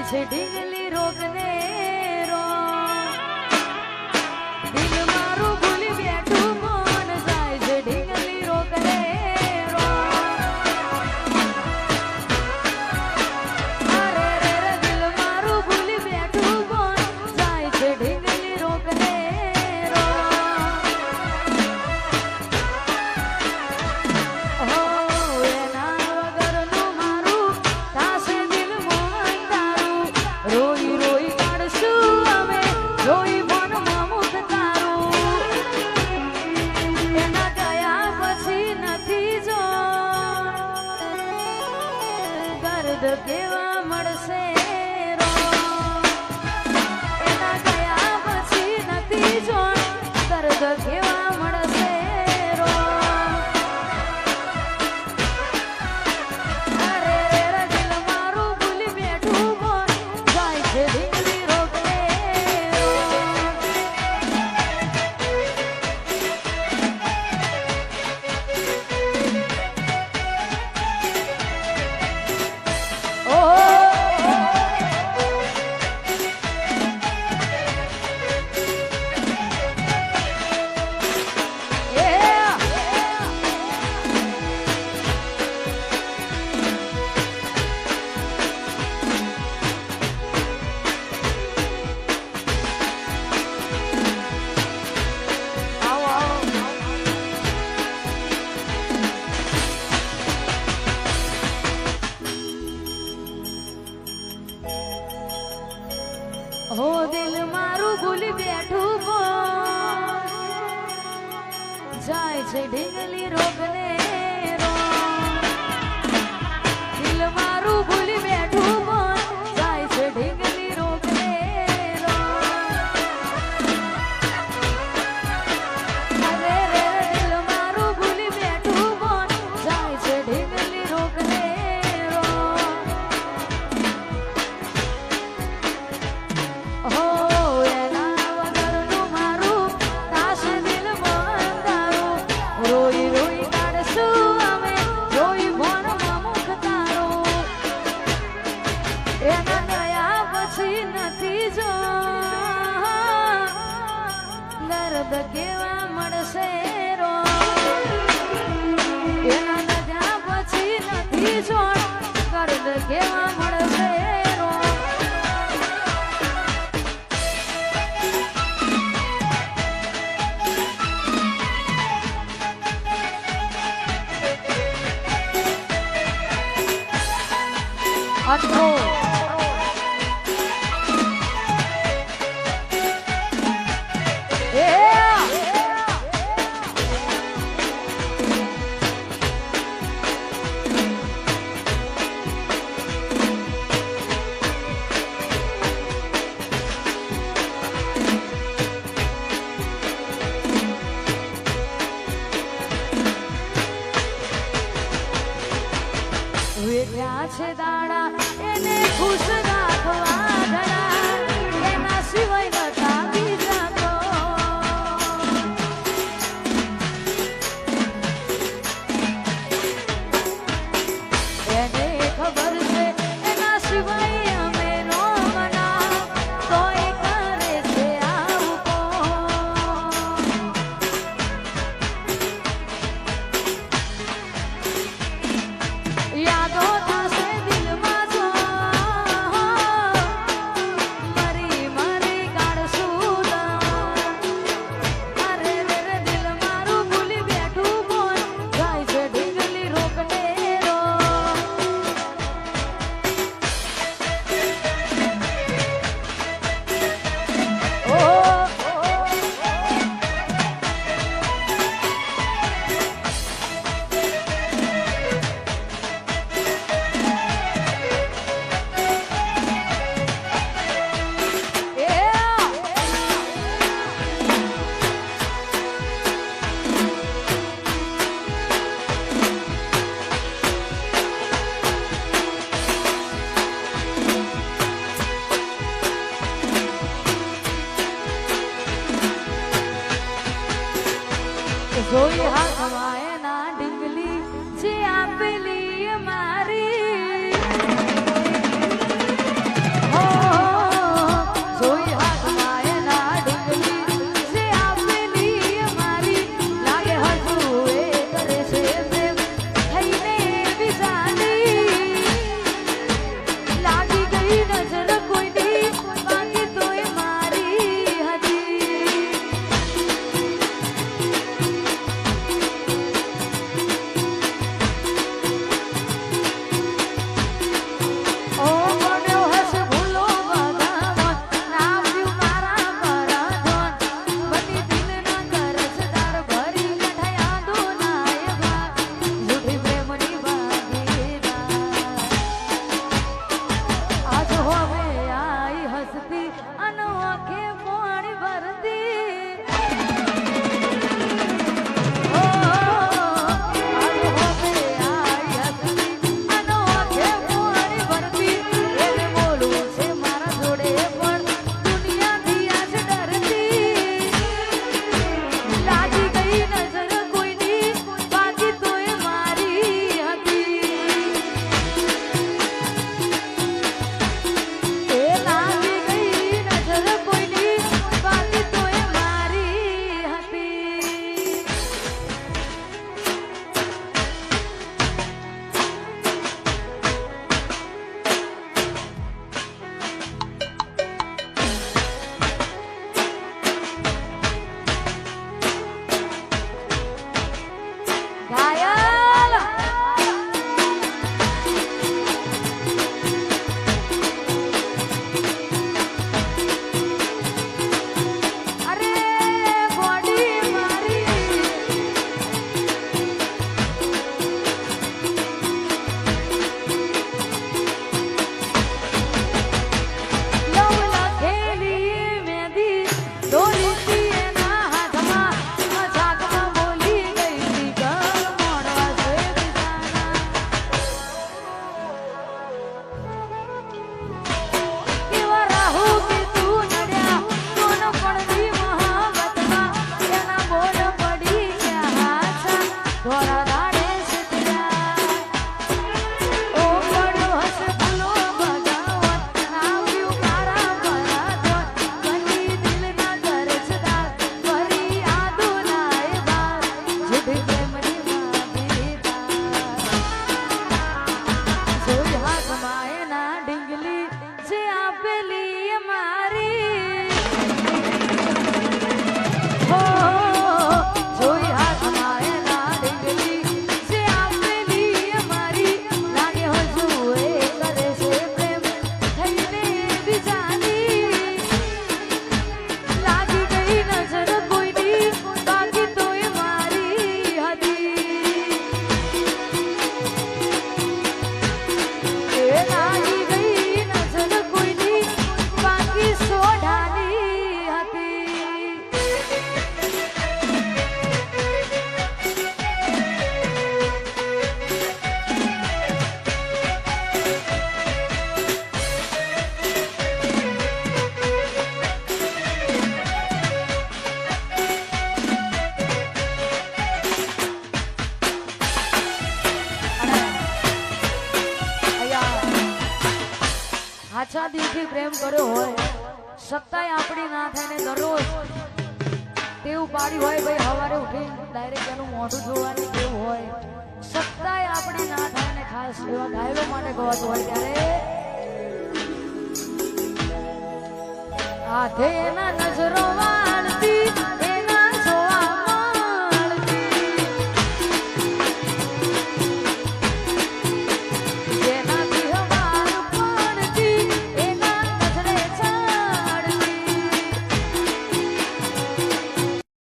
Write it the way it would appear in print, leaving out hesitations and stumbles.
છે ઢીંગલી રોગને રો દિલ મારું ભૂલી બેઠું મન જાય છે ઢીંગલી રોગને રો અરે રે રે દિલ મારું ભૂલી બેઠું મન જાય છે ઢીંગલી રોગને રો હો એના વગરનું મારું થાશે દિલ મોહન તારું રોઈ રોઈ કાઢશું અમે રોઈ મનમાં મુખ તારું એના ગયા પછી નથી જો દર્દ કેવા મળશે રો એના ગયા પછી નથી જો દર્દ કેવા મળશે રો અરે રે રે દિલ મારું ભૂલી બેઠું મન જાય છે ઢીંગલી રોગને રો હો દિલ મારું ભૂલી બેઠું મન જાય છે ઢીંગલી રોગને રો દિલ મારું ભૂલી બેઠું મન જાય છે ઢીંગલી રોગને રો અરે રે દિલ મારું ભૂલી બેઠું મન જાય છે ઢીંગલી રોગને રો હો એના વગરનું મારું થાશે દિલ મોહન તારું રોઈ રોઈ કાઢશું અમે રોઈ મનમાં મુખ તારું એના ગયા પછી નથી જો દર્દ કેવા મળશે રો એના ગયા પછી નથી જો દર્દ કેવા મળશે રો અટકો વેઠ્યા છે દાડા એને ખુશ રાખવા ઘણા એના સિવાય નતા બીજા તો એને ખબર છે એના સિવાય અમે નો મના તોય કરે છે આવું યાદો થશે દિલમાં જો સાચા દિલથી પ્રેમ કર્યો હોય સત્તાય આપણી ના થાય ને દરરોજ તેવું પાડી હોય ભાઈ સવારે ઉઠી ડાયરેક્ટ એનું મોઢું જોવાની કેવું હોય સત્તાય આપણી ના થાય ને ખાસ એવા ઘાયલો માટે ગવાતું હોય ત્યારે હાથે એના નજરો